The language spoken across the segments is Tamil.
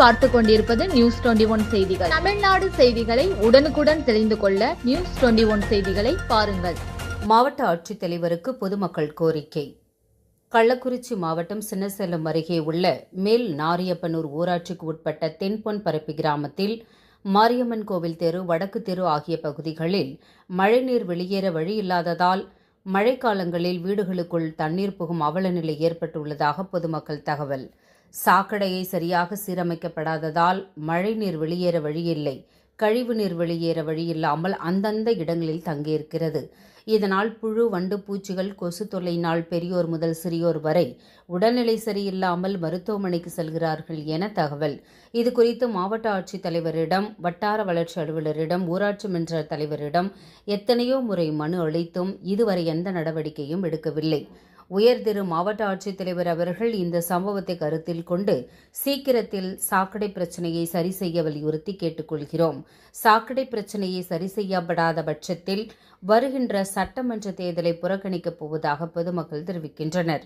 பார்த்துக் கொண்டிருப்பது நியூஸ் 21 செய்திகள். தமிழ்நாடு செய்திகளை உடனுக்குடன் தெரிந்து கொள்ள நியூஸ் 21 செய்திகளை பாருங்கள். மாவட்ட ஆட்சித்தலைவருக்கு பொதுமக்கள் கோரிக்கை. கள்ளக்குறிச்சி மாவட்டம் சின்னசேலம் அருகே உள்ள மேல் நாரியப்பனூர் ஊராட்சிக்கு உட்பட்ட தென்பொன்பரப்பி கிராமத்தில் மாரியம்மன் கோவில் தெரு, வடக்கு தெரு ஆகிய பகுதிகளில் மழைநீர் வெளியேற வழியில்லாததால் மழைக்காலங்களில் வீடுகளுக்குள் தண்ணீர் புகும் அவலநிலை ஏற்பட்டுள்ளதாக பொதுமக்கள் தகவல். சாக்கடையை சரியாக சீரமைக்கப்படாததால் மழைநீர் வெளியேற வழியில்லை, கழிவுநீர் வெளியேற வழியில்லாமல் அந்தந்த இடங்களில் தங்கியிருக்கிறது. இதனால் புழு, வண்டு, பூச்சிகள், கொசு தொல்லையினால் பெரியோர் முதல் சிறியோர் வரை உடல்நிலை சரியில்லாமல் மருத்துவமனைக்கு செல்கிறார்கள் என தகவல். இதுகுறித்து மாவட்ட ஆட்சித்தலைவரிடம், வட்டார வளர்ச்சி அலுவலரிடம், ஊராட்சி மன்ற தலைவரிடம் எத்தனையோ முறை மனு அளித்தும் இதுவரை எந்த நடவடிக்கையும் எடுக்கவில்லை. உயர்திரு மாவட்ட ஆட்சித்தலைவர் அவர்கள் இந்த சம்பவத்தை கருத்தில் கொண்டு சீக்கிரத்தில் சாக்கடை பிரச்சினையை சரி செய்ய வலியுறுத்தி கேட்டுக்கொள்கிறோம். சாக்கடை பிரச்சினையை சரி செய்யப்படாத பட்சத்தில் வருகின்ற சட்டமன்ற தேர்தலை புறக்கணிக்கப் போவதாக பொதுமக்கள் தெரிவிக்கின்றனர்.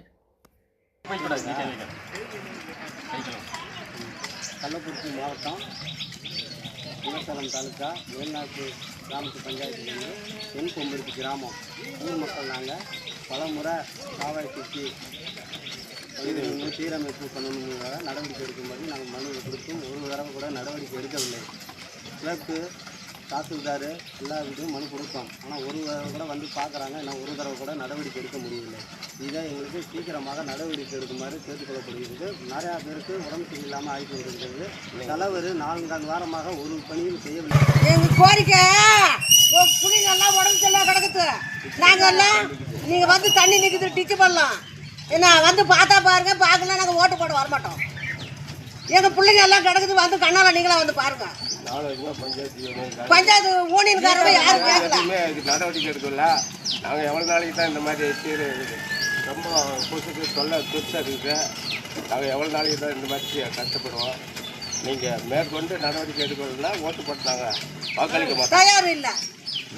கள்ளக்குறிச்சி மாவட்டம் சின்னசேலம் தாலுக்கா மேல்நாட்டு கிராமத்து பஞ்சாயத்துலேருந்து தென்பொன்பரப்பி கிராமம் ஊர் மக்கள் நாங்கள் பல முறை காவாய் சுற்றி பகுதிகளில் சீரமைப்பு பண்ணணுங்கிறத நடவடிக்கை எடுக்கும்போது நாங்கள் மனு கொடுத்தும் ஒரு தடவை கூட நடவடிக்கை எடுக்கவில்லை. கிளர்க்கு தாசில்தார் எல்லா வீட்டையும் மனு கொடுத்தோம். ஆனால் ஒரு தடவை கூட வந்து பார்க்குறாங்க, ஆனால் ஒரு தடவை கூட நடவடிக்கை எடுக்க முடியவில்லை. இதை எங்களுக்கு சீக்கிரமாக நடவடிக்கை எடுக்குமாறு கேட்டுக்கொள்ளப்படுகிறது. நிறையா பேருக்கு உடம்பு சரியில்லாமல் ஆகிட்டு வருகிறது. தலைவர் 4 வாரமாக ஒரு பணியும் செய்யவில்லை. எங்கள் கோரிக்கை புள்ளிங்கெல்லாம் உடம்பு சரியில்லாம கிடக்குது. நாங்கள் எல்லாம் நீங்கள் வந்து தண்ணி நிற்குது, டிச்சு பண்ணலாம். என்ன வந்து பார்த்தா பாருங்க, பார்க்கலாம் நாங்கள் ஓட்டு போட வரமாட்டோம். எங்கள் பிள்ளைங்க எல்லாம் கிடக்குது, வந்து கண்ணால் நீங்களாம் வந்து பாருங்க. பஞ்சாயத்து ஊழியர்காரங்க யாரும் கேட்கல, நடவடிக்கை எடுக்கல. நாங்கள் எவ்வளோ நாளைக்கு தான் இந்த மாதிரி சீரு ரொம்ப கொசுக்கு தொல்லை பெருசாக இருக்குது. நாங்கள் எவ்வளோ நாளைக்கு தான் இந்த மாதிரி கஷ்டப்படுவோம். நீங்கள் மேற்கொண்டு நடவடிக்கை எடுக்கணும்னா ஓட்டு போட்டு நாங்கள் வாக்களிக்க மாட்டோம். தயார் இல்லை,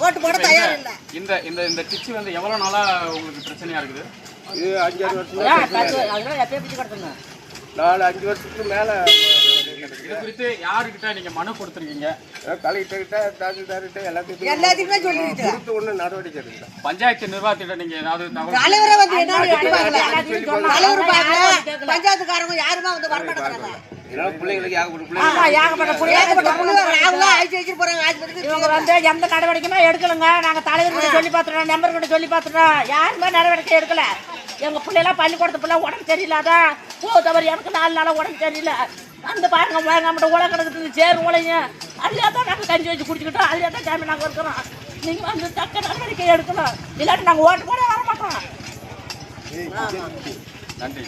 ஓட்டு போட தயார் இல்லை. இந்த இந்த இந்த டிச்சு வந்து எவ்வளோ நாளாக உங்களுக்கு பிரச்சனையாக இருக்குது? இது 5-6 வருஷம், 4-5 வருஷத்துக்கு மேலே. இது குறித்து யாருக்கிட்ட நீங்கள் மனு கொடுத்துருக்கீங்க? கலெக்டர்கிட்ட, தாசில்தார்கிட்ட எல்லாத்துக்குமே சொல்லிட்டு கொடுத்து ஒன்றும் நடவடிக்கை எடுக்கல. பஞ்சாயத்து நிர்வாகத்திட்ட நீங்கள் ஏதாவது தலைவரை வந்து என்ன தலைவர் பார்க்கல, பஞ்சாயத்துக்காரங்க யாருமே வந்து வரமாட்டாங்க. பிள்ளைங்களுக்கு இவங்க வந்து எந்த நடவடிக்கையுமே எடுக்கலுங்க. நாங்கள் தலைவர்கிட்ட சொல்லி பார்த்துட்டோம், நம்பர்கிட்ட சொல்லி பார்த்துட்டோம், யாருமே நடவடிக்கை எடுக்கல. எங்கள் பிள்ளைலாம் பள்ளிக்கூடத்து பிள்ளை உடம்பு சரியில்லாதான் தவறு. எனக்கு 4 நாளாக உடம்பு சரியில்லை. அந்த பாருங்க, நம்மகிட்ட உலை கிடக்குது, சேர் உலைங்க. அதுலேயே தான் நாங்கள் கஞ்சி வச்சு குடிச்சுக்கிட்டோம். அதுலேயே தான் டைம் நாங்கள் இருக்கிறோம். நீங்கள் வந்து தக்க நடவடிக்கை எடுக்கணும், இல்லாட்டி நாங்கள் ஓட்டு போட வர மாட்டோம். நன்றி.